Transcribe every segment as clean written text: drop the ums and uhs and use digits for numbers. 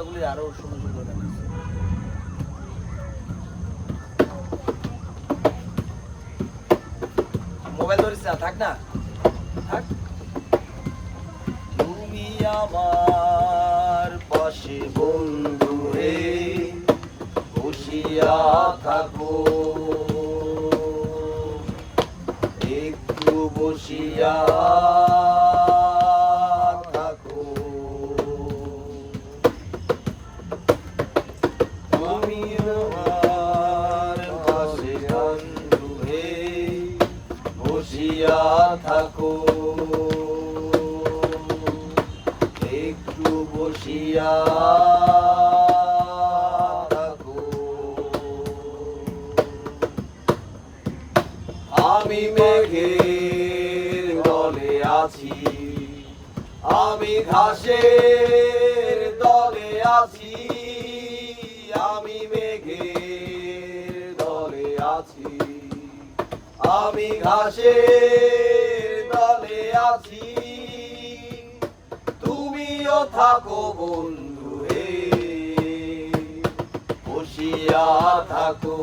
গানগুলি আরো সুন্দর সুন্দর গান আছে। মোবাইল ধরিস না, থাক না থাক। তুমি আমার পাশে বন্ধু হে বসিয়া থাকো, একটু বসিয়া থাকো। তুমি আমার পাশে বন্ধু হে বসিয়া থাকো, একটু বসিয়া থাকো। আমি মেঘের দলে আছি, আমি ঘাসের দলে আছি, আমি মেঘের দলে আছি, আমি ঘাসের দলে আছি। তুমিও থাকো বন্ধু হে বসিয়া থাকো,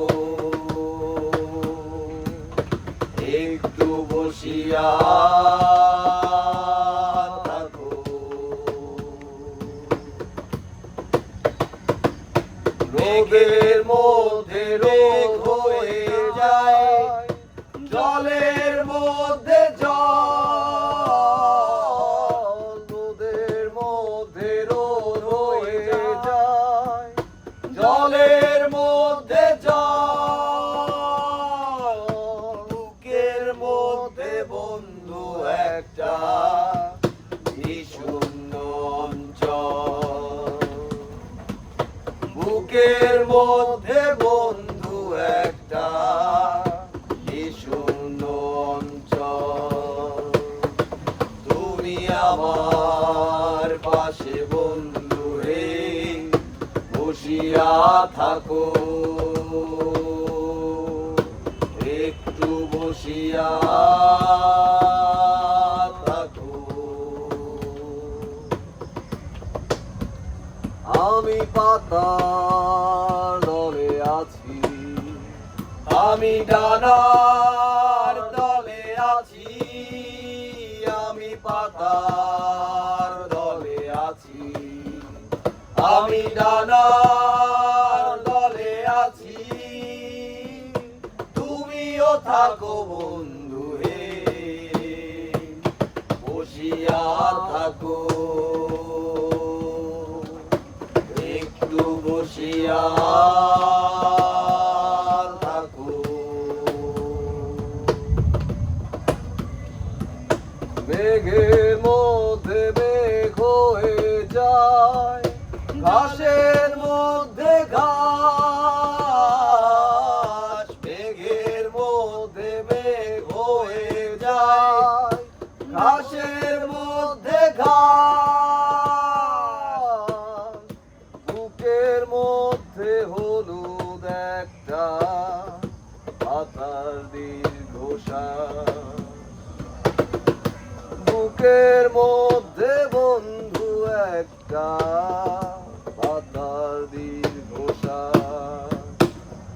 একটু বসিয়া থাকো। মেঘের মধ্যে রোদ হয়ে যায়, জলের মধ্যে জল, রোদের মধ্যে রোদ হয়ে যায়, জলের মধ্যে জল। বুকের মধ্যে বন্ধু একটা শূন্য অঞ্চল, বুকের মধ্যে বন্ধু একটা শূন্য অঞ্চল। তুমি আমার পাশে বন্ধু হে বসিয়া থাকো, একটু বসিয়া থাকো। আমি পাতার দলে আছি, আমি ডানার দলে আছি, আমি পাতার দলে আছি, আমি ডানার দলে আছি। তুমিও থাকো বন্ধু হে বসিয়া থাকো, একটু বসিয়া থাকো। মেঘের মধ্যে মেঘ হয়ে যায়, ঘাসের মধ্যে ঘাস, মেঘের মধ্যে মেঘ হয়ে যায়, ঘাসের মধ্যে ঘাস। বুকের মধ্যে হলুদ একটা পাতার দীর্ঘশ্বাস, বুকের মধ্যে বন্ধু একটা পাতার দীর্ঘশ্বাস।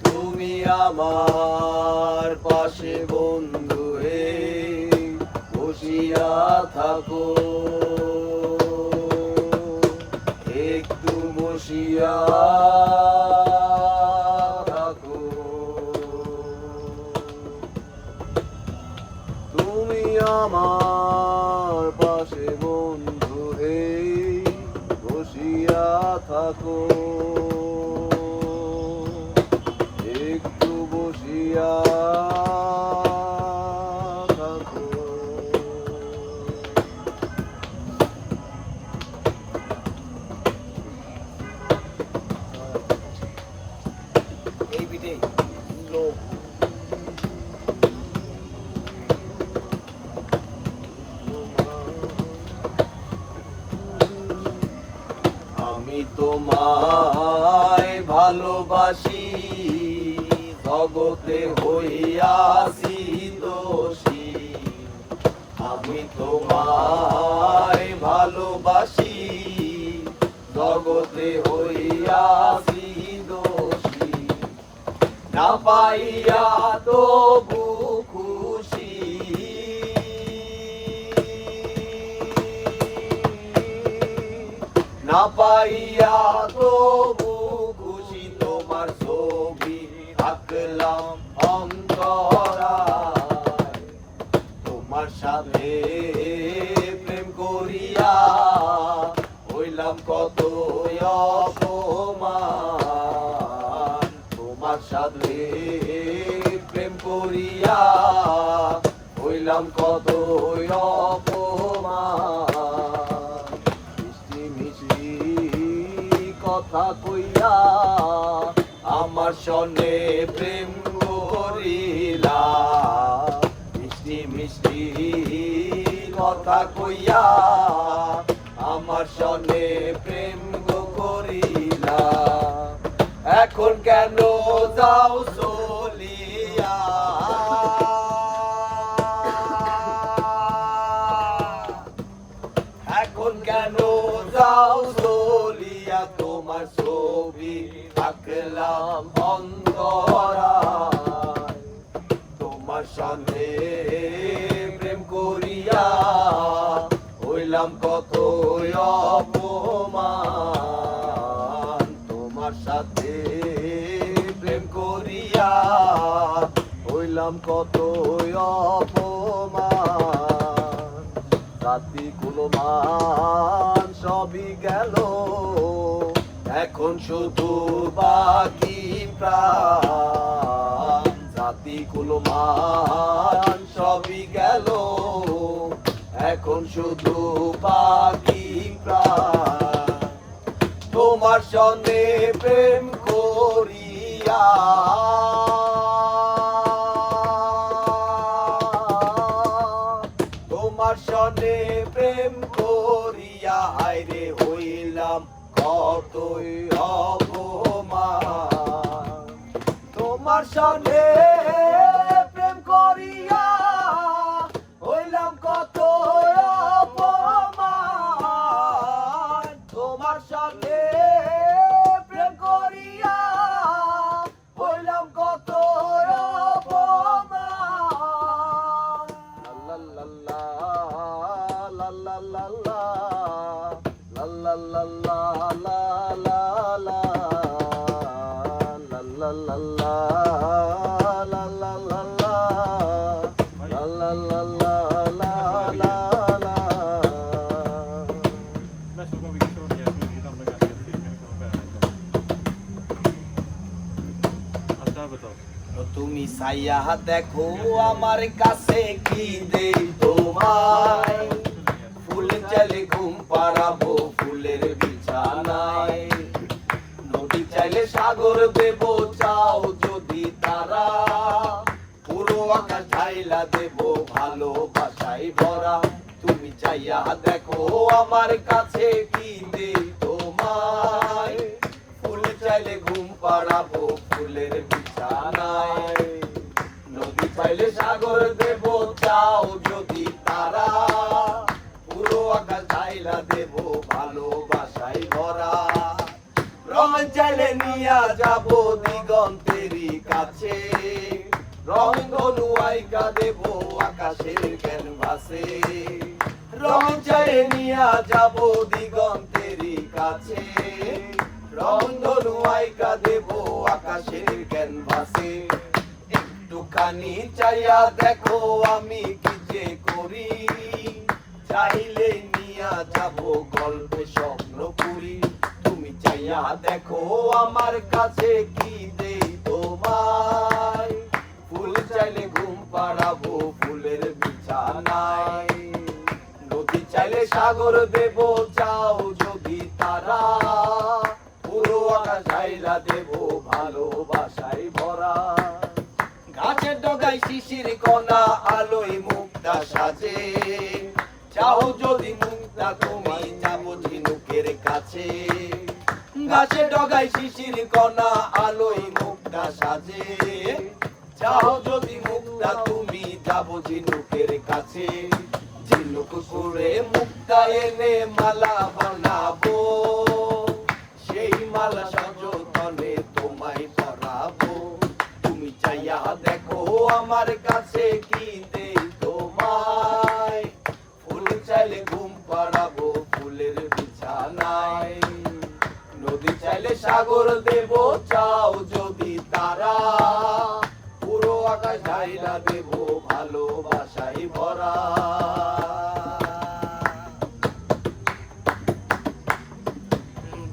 তুমি আমার পাশে বন্ধু হে বসিয়া থাকো, একটু বসিয়া থাকো। তুমি আমার পাশে বন্ধু হে বসিয়া থাকো, একটু বসিয়া থাকো। এই বিটে লোক আমি তোমায় ভালোবাসি, জগতে হইয়াছি দোষী। আমি তোমায় ভালোবাসি, জগতে না পাইয়া তবু খুশি, না পাইয়া তবু খুশি, তোমার ছবি আঁকলাম অন্তরায়, তোমার সাথে প্রেম করিয়া হইলাম কত অপমান, তোমার সাথে প্রেম করিয়া হইলাম কত অপমান, মিষ্টি মিষ্টি কথা কইয়া আমার সনে প্রেম করিলা, মিষ্টি মিষ্টি কথা কইয়া আমার সনে প্রেম করিলা, এখন কেন যাও চলিয়া, এখন কেন যাও চলিয়া, তোমার ছবি আঁকলাম অন্তরায়, তোমার সাথে প্রেম করিয়া হইলাম কত অপমান, তোমার সাথে প্রেম করিয়া হইলাম কত অপমান, জাতি কুলমান সবই গেল, এখন শুধু বাকি প্রাণ, জাতি কুলমান সবই গেল, এখন শুধু বাকি প্রাণ, তোমার সঙ্গে প্রেম করিয়া, তোমার সঙ্গে প্রেম করিয়া হায়রে হইলাম কতই অপমান, তোমার সঙ্গে প্রেম করিয়া হইলাম কত অপমান, তোমার সঙ্গে প্রেম করিয়া হইলাম কত অপমান, লা লা লা লা লা লা লা লা লা লা লা লা লা লা লা লা লা তুমি সাইয়া দেখো আমার কাছে কি দেই তোমায়, ফুল চাইলে ঘুম পাড়াবো ফুলের বিছানায়, নদী চাইলে সাগর দেব চাও যদি তারা, পুরো আকাশ ঢাইলা দেব ভালোবাসায় ভরা, তুমি চাইয়া দেখো আমার কাছে কি দেই তোমায়, ফুল চাইলে ঘুম পাড়াবো ফুলের বিছানায়, নদী চাইলে সাগর দেব চাও যদি তারা, পুরো আকাশ ঢাইলা দেব ভালোবাসায় ভরা, রং চাইলে নিয়া যাব দিগন্তেরই কাছে, রং ধনু আইকা দেব আকাশের ক্যানভাসে, রং চাইলে নিয়া যাব দিগন্তেরই কাছে, রং ধনু আইকা দেব আকাশের ক্যানভাসে, একটুখানি চাইয়া দেখো আমি কি যে করি, চাইলে নিয়া যাব গল্পে স্বপ্ন পুরি, তুমি চাইয়া দেখো আমার কাছে কি দেই তোমায়, ফুল চাইলে ঘুম পাড়াবো ফুলের বিছানায়, নদী চাইলে সাগর দেব চাও যদি তারা, পুরো আকাশ ঢাইলা দেব ভালোবাসায় ভরা, গাছের ডগায় শিশির কণা আলোয় মুক্তা সাজে, চাও যদি মুক্তা তুমি যাবো ঝিনুকের কাছে, গাছের ডগায় শিশির কণা আলোয় মুক্তা সাজে, চাও যদি মুক্তা তুমি যাবো ঝিনুকের কাছে, ঝিনুক করে মুক্তা এনে মালা বানাবো, সেই মালা সযতনে তোমায় পরাবো, আমার কাছে কি দেই তোমায়, ফুল চাইলে ঘুম পাড়াবো ফুলের বিছানায়, নদী চাইলে সাগর দেব চাও যদি তারা, পুরো আকাশ ঢাইলা দেব ভালোবাসায় ভরা।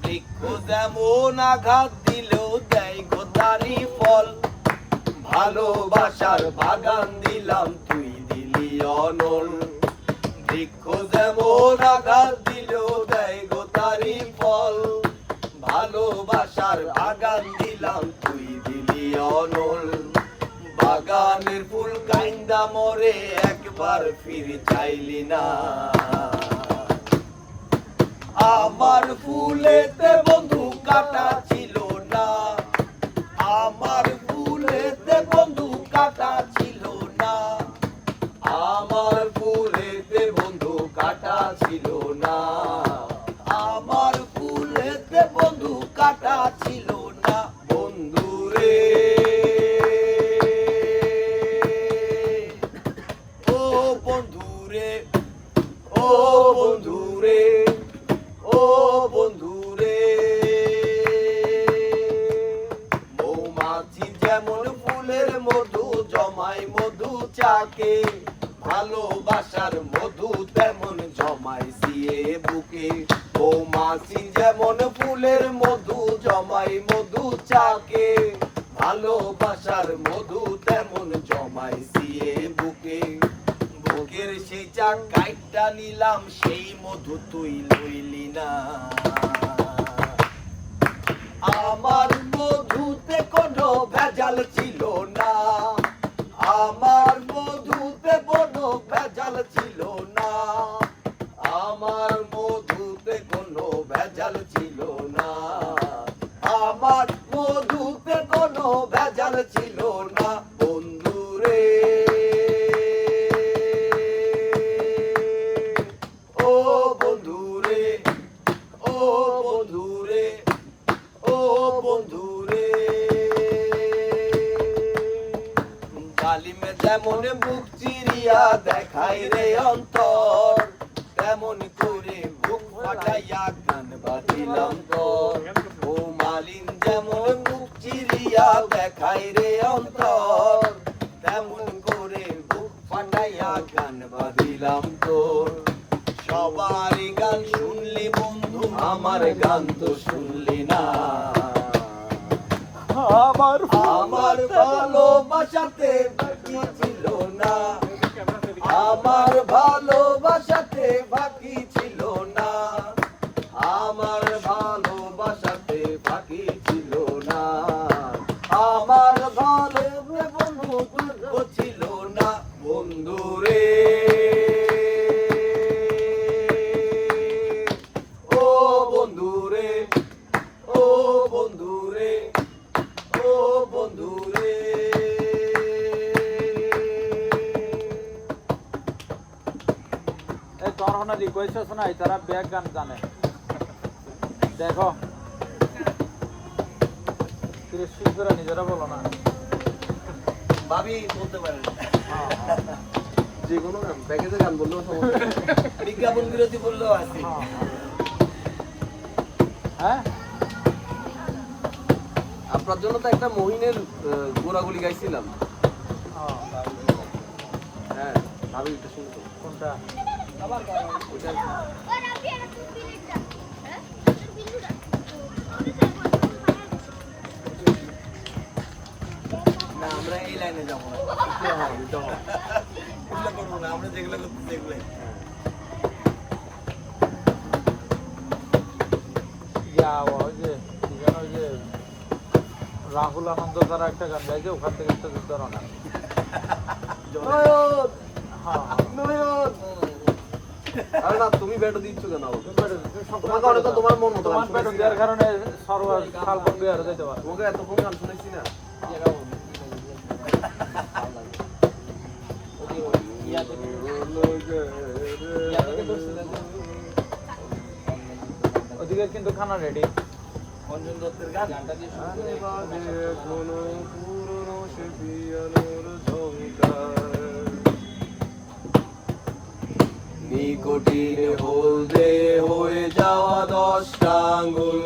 বৃক্ষ যেমন আঘাত দিলেও দেয় গো তারি ফল, ভালোবাসার বাগান দিলাম তুই দিলি অনল। বৃক্ষ যেমন আঘাত দিলেও দেয় গো তারি ফল, ভালোবাসার বাগান দিলাম তুই দিলি অনল। বাগানের ফুল কাইন্দা মরে একবার ফিরে চাইলি না, আমার ফুলেতে বন্ধু কাটা ছিল না, আমার ফুলেতে বন্ধু কাটা ছিল না, আমার ফুলেতে বন্ধু কাটা ছিল না, আমার ফুলেতে বন্ধু কাটা ছিল না। বন্ধু রে ও বন্ধু রে, ও বন্ধু রে, ও বন্ধু রে। মৌমাছি যেমন ফুলের মধু জমায় মধু চাকে, ভালোবাসার মধু তেমন জমায় সিয়ে বুকে। মৌমাছি যেমন ফুলের মধু জমায় মধু চাকে, ভালোবাসার মধু তেমন জমায় সিয়ে বুকে। বুকের সেই চাক কাইটা নিলাম সেই মধু তুই লইলি না, আমার মধুতে কোনো ভেজাল ছিল না, আমার মধুতে কোনো ভেজাল ছিল না, আমার মধুতে কোনো ভেজাল ছিল না, আমার মধুতে কোনো ভেজাল ছিল না। বন্ধু রে ও বন্ধু রে, ও বন্ধু রে, ও বন্ধু রে। জালিমে যেমন বুক চিরিয়া দেখায় রে অন্তর, তেমন করে বুক ফাটাইয়া গান বাঁধিলাম তোর। ও মালিন যেমন বুক চিরিয়া দেখায় রে অন্তর, তেমন করে বুক ফাটাইয়া গান বাঁধিলাম তোর। সবারই গান শুনলি বন্ধু, আমার গান তো শুনলি না, আমার ভালোবাসাতে বাকি ছিল না, আমার ভালোবাসাতে বাকি ছিল না, আমার ভালোবাসাতে বাকি ছিল না, আমার ভালো বন্ধু ছিল না। বন্ধু রে ও বন্ধু রে, ও বন্ধু রে, ও বন্ধু রে। এই তোর হনা রিকোয়েস্ট শোনাই, তারা ব্যাগ গান জানে, দেখো শিল্পীরা নিজেরা বলো না, ভাবি বলতে পারেন যে কোনো গান প্যাকেজে গান বললেও সমস্যা নেই। বিজ্ঞাপন বিরোধী বললেও আছে। হ্যাঁ আপনার জন্য তো একটা মহিনের গোড়াগুলি গাইছিলাম। হ্যাঁ ভাবি এটা শুনতো কোনটা? ওইটা না আমরা এই লাইনে যাবো না, ওইটা হয়। এগুলো করবো না, আমরা যেগুলো করতে সেগুলো। ওই যে কি যেন ওই যে রাহুল আনন্দ তারা একটা গান গাইছে, ওখান থেকে একটা ধরো না। নয়ন, হ্যাঁ নয়ন। আরে না তুমি ব্যাটও দিচ্ছ কেন? তোমাকে অনেক তো তোমার তোমার মন মতো গান তোমার পেটে শুনাইছি দেওয়ার না। কারণে সর্ব সাল কোন বিহারে যেতে পারে। তোমাকে এতক্ষণ গান শুনাইছি না। ওদিকে কিন্তু খানা রেডি। অঞ্জন দত্তের গান, গানটা দিয়ে শুরু করে। আরে বাজে কোনো পুরনো সে পিয়ানোর ঝঙ্কার। নিকোটিন হলদে হয়ে যাওয়া 10টা আঙ্গুল,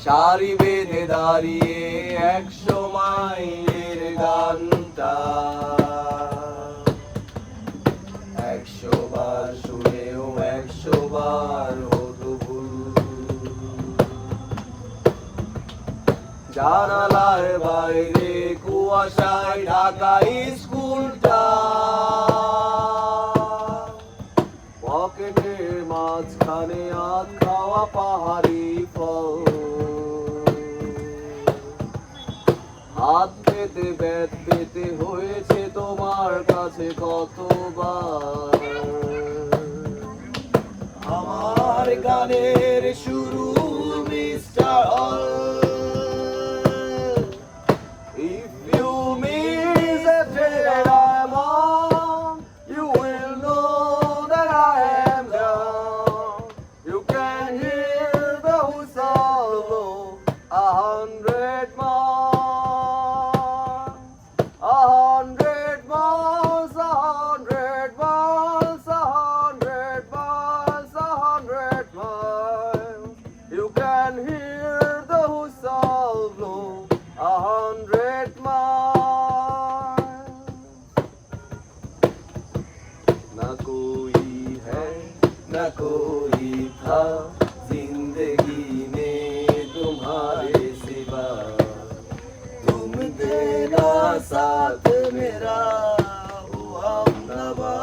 সারি বেঁধে দাঁড়িয়ে 100 মাইলের গানটা 100 বার শুনেও 100 বার হতো ভুল। জানালার বাইরে কুয়াশায় ঢাকা স্কুলটা, পকেটের মাঝখানে আধ খাওয়া পাহাড়ি ফল, হাত পেতে ব্যাট পেতে হয়েছে তোমার কাছে কতবার। আমার গানের শুরু মিস্টার হল, if you miss a train I'm on, you will know that I am gone. You can hear the whistle blow 100 miles, 100 miles, 100 miles, 100 miles, 100 miles. You can hear the whistle blow 100 miles. ना कोई है ना कोई था जिंदगी में तुम्हारे सिवा, तुम देना साथ मेरा ओ हमनवा,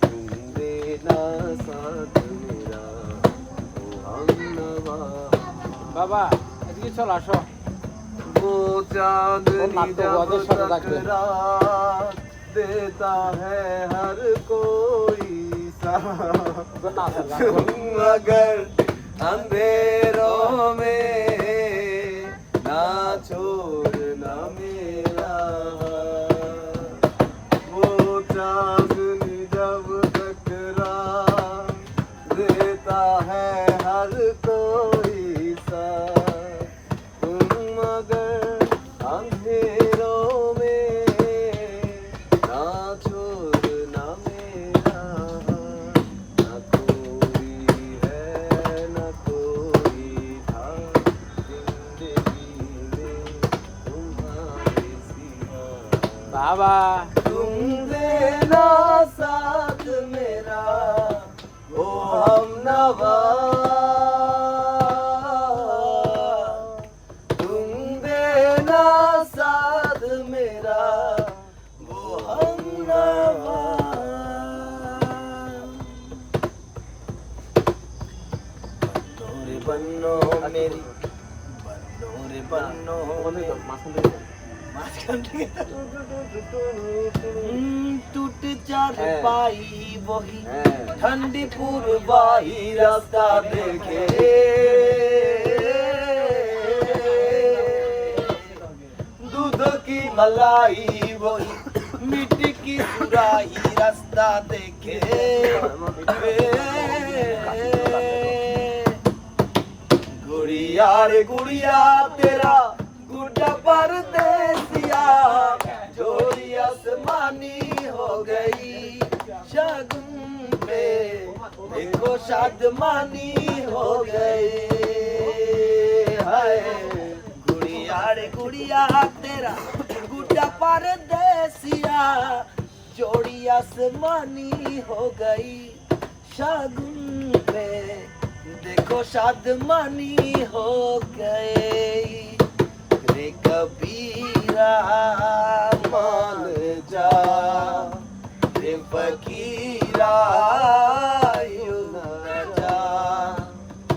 तुम देना साथ मेरा ओ हमनवा। বাবা এদিকে চল আসো। वो चांदनी नाट्य जब वादे साथ रखते। टकरा देता है हर कोई साथ, तुम अगर अंधेरों में ना छोड़ना मेरा हाथ। वो चांदनी जब टकरा देता है हर कोई साथ, तुम अगर अंधेरों में ना छोड़ना मेरा हाथ। ना कोई है ना कोई था जिंदगी में तुम्हारे सिवा, বাবা तुम देना साथ मेरा ओ हमनवा, तुम देना साथ मेरा वो हमनवा। बन्नो मेरी बन्नो रे बन्नो टूट चार पाई वही ठंडी पूर्वाही रास्ता देखे, दूध की मलाई वही मिट्टी की सुराही रास्ता देखे। गुड़िया रे गुड़िया तेरा गुड्डा परदेसिया, जोड़ी आसमानी हो गई शगुन पे, देखो शादमानी हो गई। हाय गुड़िया रे गुड़िया तेरा गुड्डा परदेसिया, जोड़ी आसमानी हो गई शगुन पे, देखो शादमानी हो गई। रे कबीरा मान जा रे फकीरा यूं न जा,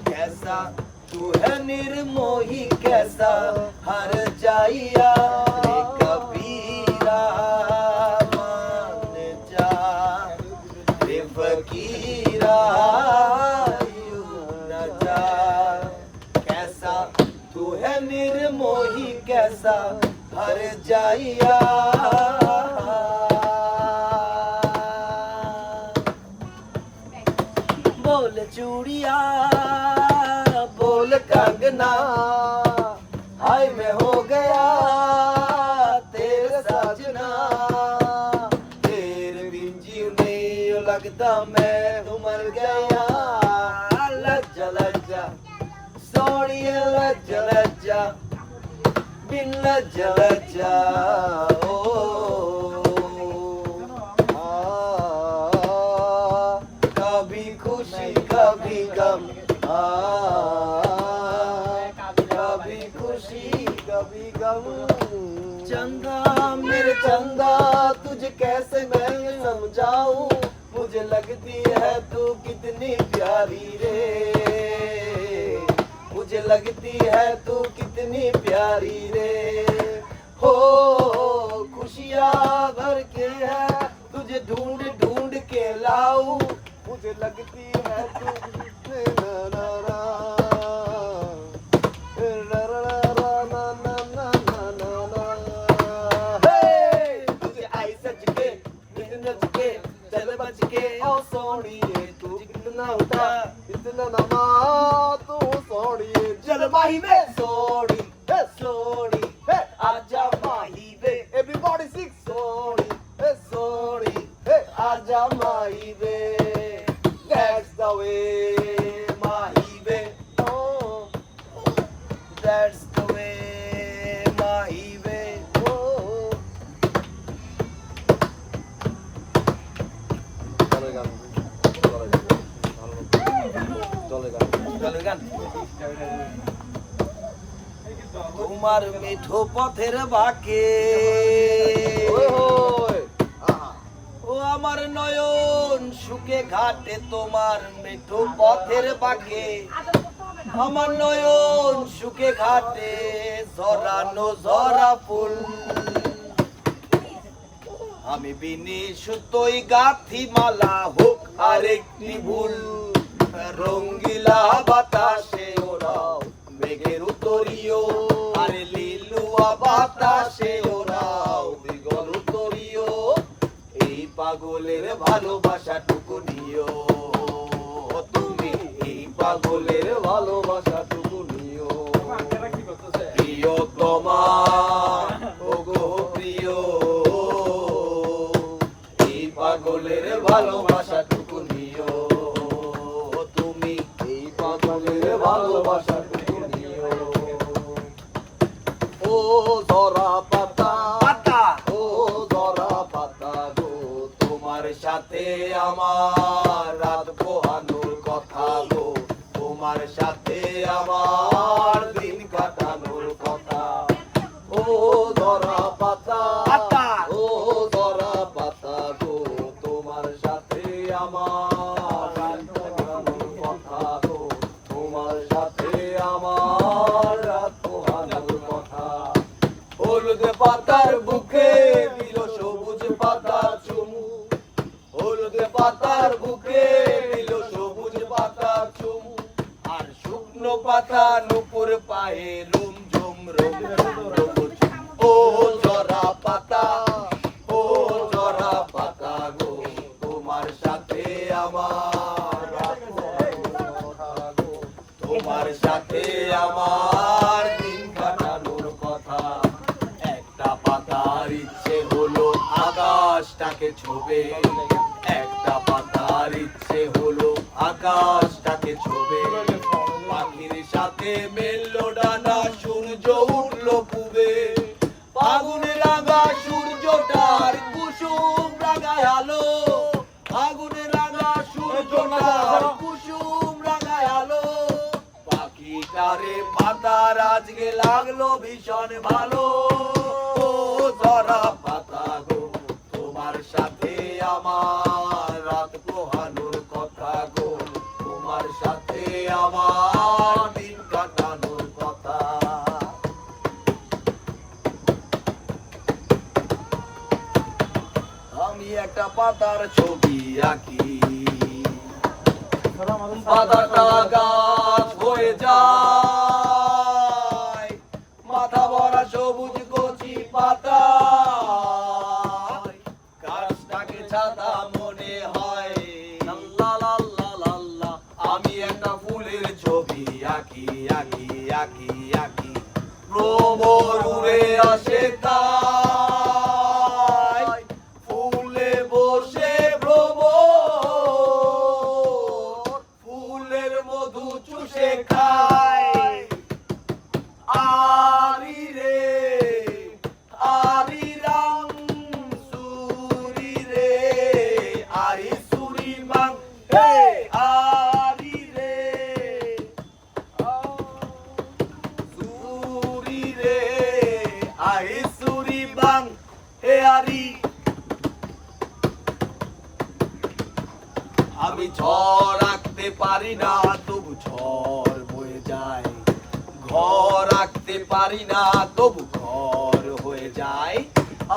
कैसा तू है निर्मोही कैसा हर जाइया। रे कबीरा मान जा रे फकीरा निर्मोही कैसा हर जाइया। बोल चूड़िया बोल कंगना, लगता मैं तो मर गया लज्जा लज्जा सोनिए लज्जा लज्जा बिन लज्जा लज्जा ओ कभी खुशी कभी गम कभी खुशी कभी गम चंदा मेरे चंदा तुझे कैसे मैं समझाऊं मुझे लगती है तू कितनी प्यारी रे मुझे लगती है तू कितनी प्यारी रे हो खुशियाँ भर के है तुझे ढूंढ ढूंढ के लाऊं मुझे लगती है तू तुझे आई सच के नच के चल बच के ओ सोनिए तू कितना होता इतना नमा तू सोनिए चल माही में सोनी सोनी आजा माही वे एवरीबॉडी सिंग सोनी आजा माही वे that's the way Mahi way oh that's the way Mahi way oh চলেগান তোমার মিঠো পথের বাঁকে ও আমার নয়ন সুখে ঘাটে তোমার মিঠো পথের বাঁকে আমার নয়ন সুখে ঘাটে ঝরানো ঝরা ফুল আমি বিনি সুতোই গাথি মালা হোক আরেকটি ভুল রঙ্গিলা বাতাসে ওরাও মেঘের উত্তরীয় আরে লিলুয়া বাতাসে ওরাও দিগল উত্তরীয় এই পাগলের ভালোবাসাটুকু নিও তুমি এই পাগলের ভালোবাসাটুকু নিও প্রিয়তমা ওগো প্রিয় এই পাগলের ভালোবাসাটুকু নিও তুমি এই পাগলের ভালোবাসাটুকু নিও ও ধরা পাতা পাতা ও ধরা পাতা গো তোমার সাথে আমার রাত পোহানোর কথা গো তোমার সাথে আমার দিন কাটানোর কথা ও ধরা পাতা পাতা ও ধরা পাতা গো তোমার সাথে আমার রাত পোহানোর কথা গো তোমার সাথে আমার রাত পোহানোর কথা হলুদ পাতার বুকে দিল সবুজ পাতার চুমু হলুদ পাতার বুকে দিল সবুজ পাতার চুমু আর শুকনো পাতা নুপুর পায়ে রুম ঝুম রুম ও জরা পাতা ও জরা পাতা গো তোমার সাথে আমার রাত পোহানোর কথা গো তোমার সাথে আমার দিন কাটানোর কথা একটা পাতার ইচ্ছে হলো আকাশটাকে ছোবে একটা পাতার ইচ্ছে হলো আকাশটাকে ছোবে পাখির সাথে মেললো ডানা সূর্য উঠলো পুবে ফাগুনে রাঙা সূর্যটার কুসুম রাঙায় আলো ফাগুনে রাঙা সূর্যটার কুসুম রাঙায় আলো পাখিটারে পাতার আজকে লাগলো ভীষণ ভালো ও ধরা পাতা গো তোমার সাথে আমার রাত পোহানোর কথা গো তোমার সাথে আমার দিন কাটানোর কথা আমি একটা পাতার ছবি আঁকি পাতাটা গাছ হয়ে যায় মাথা ভরা সবুজ কচি পাতা গাছটাকে ছাতা মনে হয় লাল্লা লাল্লা লাল্লা আমি একটা ফুলের ছবি আঁকি আঁকি আঁকি আঁকি ভ্রমর উড়ে আসে তাই ফুলে বসে ভ্রমর আমি ঝড় রাখতে পারি না তবু ঝড় বয়ে যায়, ঘর রাখতে পারি না তবু ঘর হয়ে যায়।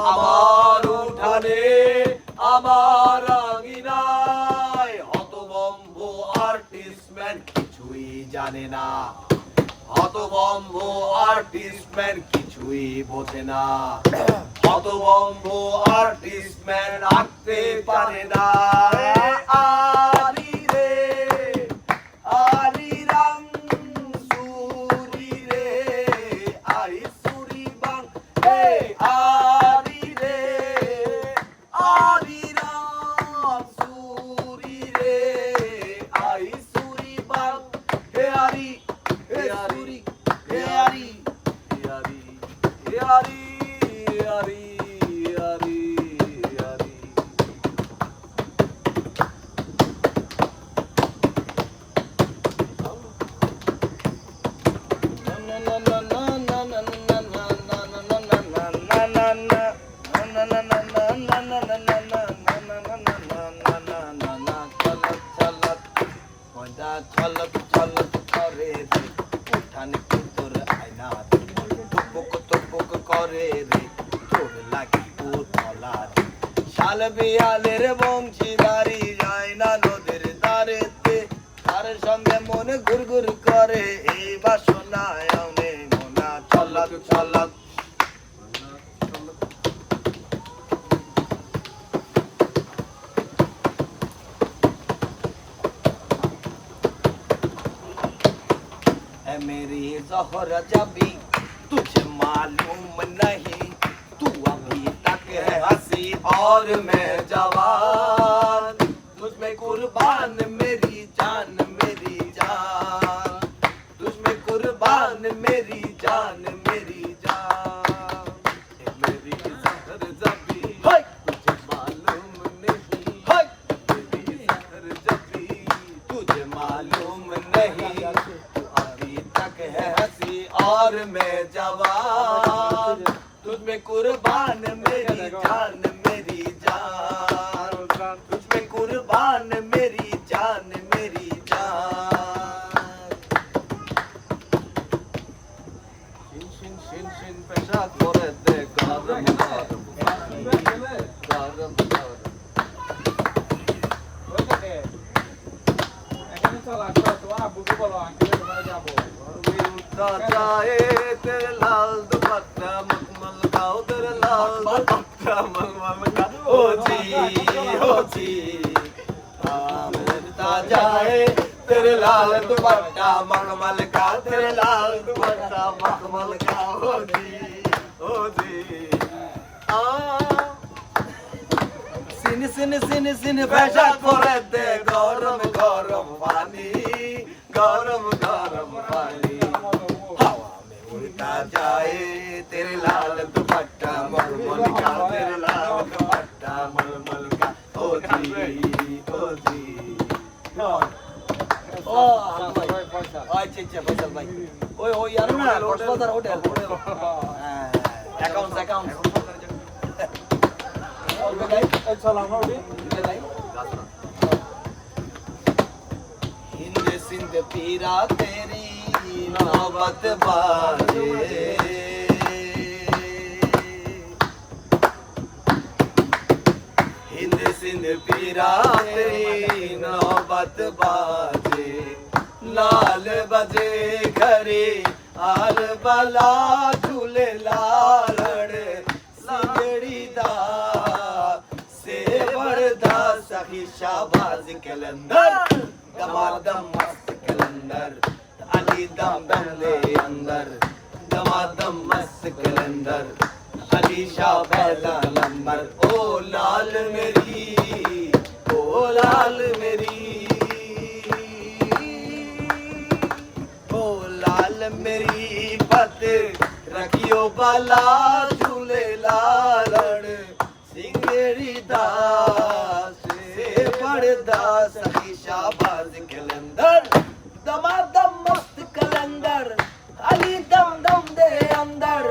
আমার উঠানে আমার আঙিনায় হতভম্ব আর্টিস্টম্যান কিছুই জানে না, হতভম্ব আর্টিস্টম্যান কিছুই বোঝে না, হতভম্ব আর্টিস্টম্যান আঁকতে পারে না। আরি রে আরি রং সুরি রে আরি সুরি বাং হে আরি রে আরি রং সুরি রে আরি সুরি বাং হে আরি হে আরি হে আরি হে আরি হে আরি আরি আরি আরি। ছলক ছলক করে রে উঠানে তোর আয়না টুকবুক টুকবুক করে রে তোর লাগি উতলা রে। শাল বিয়ালের বংশীদারি যায় না নদীর ধারেতে, তার সঙ্গে মনে ঘুরঘুর করে এই বাসনায় অনে মোনা ছলক ছলক। है मेरी ज़ोहरा जबी तुझे मालूम नहीं, तू अभी तक है हंसी और मैं जवान, तुझ में कुर्बान मेरी जान मेरी जान, तुझ में कुर्बान मेरी जान मेरी जान। है मेरी ज़ोहरा जबी तुझे मालूम नहीं, मेरी ज़ोहरा जबी तुझे मालूम नहीं, है हंसी और मैं जवान, तुझ में कुर्बान मेरी जान मेरी जान, तुझ में कुर्बान मेरी जान मेरी जान। शिन शिन शिन शिन पेशाब करे दे गरम गरम गरम गरम। जाए तेरे लाल दुपट्टा मखमल का, तेरे लाल दुपट्टा मखमल का ओ जी मिलता जाए तेरे लाल दुपट्टा मखमल का, तेरे लाल दुपट्टा मखमल का ओ जी आ सिन सिन सिन सिन पैसा করে দে গরম গরম পানি गरम गरम पानी, हवा में उड़ता जाए तेरे लाल दुपट्टा मलमल का, तेरे लाल दुपट्टा मलमल का ओ जी ओ जी। ओ भाई अच्छा अच्छा फैसल भाई ओए ओ यार ना कक्सबाजार होटल अकाउंट हिंद सिंध पीरा तेरी नौबत बाजे, हिंद सिंध पीरा तेरी नौबत बाजे, लाल बजे घरे आल बला झूले लालड़ सिगड़ी दा से बड़दा सखी शाबाज कलंदर, दमादम मस्त कलंदर अली दम दम ले अंदर, दमादम मस्त कलंदर अली शाह पहला नंबर। ओ लाल मेरी ओ लाल मेरी ओ लाल मेरी पत रखियो बाला झूले लालड़ सिंगड़ी दास से बड़दा सखी शाबाज कलंदर, दमादम मस्त कलंदर अली दम दम दे अंदर,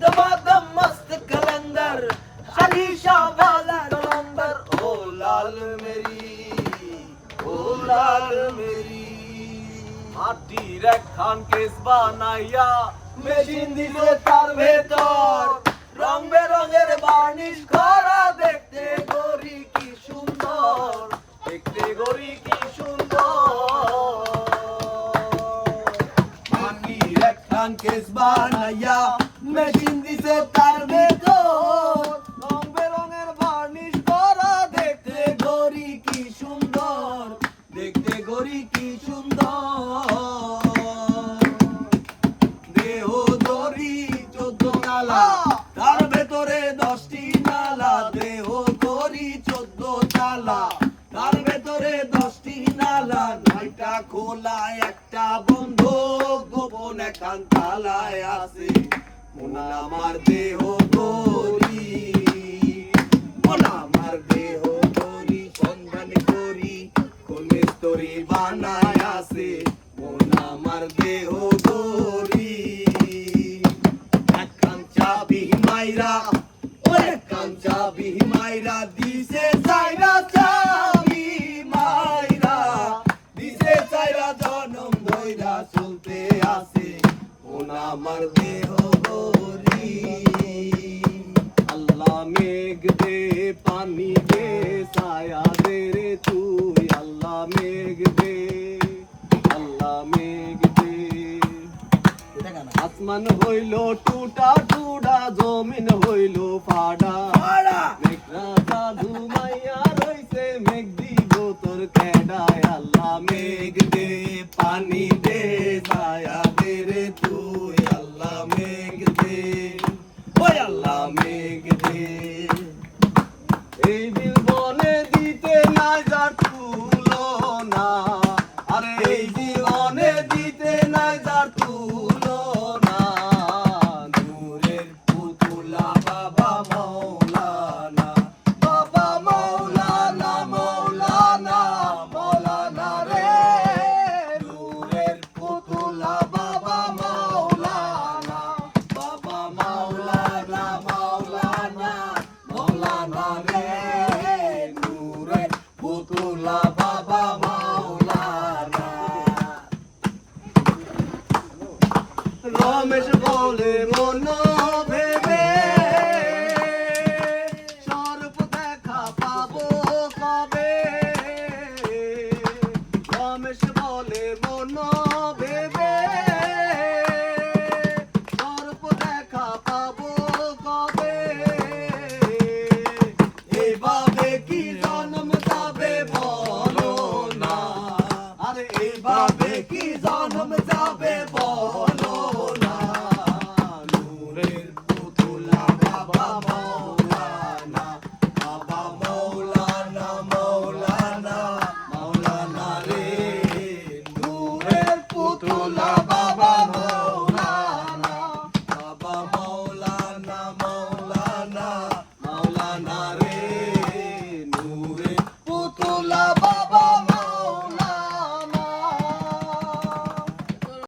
दमादम मस्त कलंदर अली शाह वाला नंबर। ओ लाल मेरी মাটির একখান কেস বানাইয়া মেশিন দিছে তার ভেতর রং বেরঙের বার্নিশ করা দেখতে গরি কি সুন্দর, দেখতে গড়ি কি সুন্দর। মাটির একখান কেস বানাইয়া মেশিন দিছে তার ভেতর, রং বেরঙের বার্নিশ করা দেখতে গরি কি সুন্দর, দেখতে গরি কি সুন্দর। দেহ দড়ি 14 তালা, তার ভেতরে 10টি নালা। দেহ দড়ি 14 তালা, তার ভেতরে 10টি নালা। 9টা খোলা, একটা বন্ধ, গোপন একখান তালায় আছে। মন আমার দেহ দড়ি, মন আমার দেহ দড়ি, সন্ধান করি কোন স্তরি বানায় আছে। মন আমার দেহ দড়ি, একখান চাবি মাইরা, ও একখান চাবি মাইরা দিছে চাইরা, চাবি মাইরা দিছে চাইরা, জনম ধইরা চলতে আছে। মন আমার দেহ দড়ি। আল্লাহ মেঘ দে পানি দে ছায়া দে রে তুই, আল্লাহ মেঘ দে, আল্লাহ মেঘ দে। আসমান হইল টুটা টুডা, জমিন হইল ফাডা, মেঘরা জাদু মাইয়া রইছে, মেঘ দিব তোর কেডায়। আল্লাহ মেঘ মেঘ দে পানি দে ছায়া দে রে তুই, আল্লাহ মেঘ দে, ওই আল্লাহ মেঘ দে। এই বিল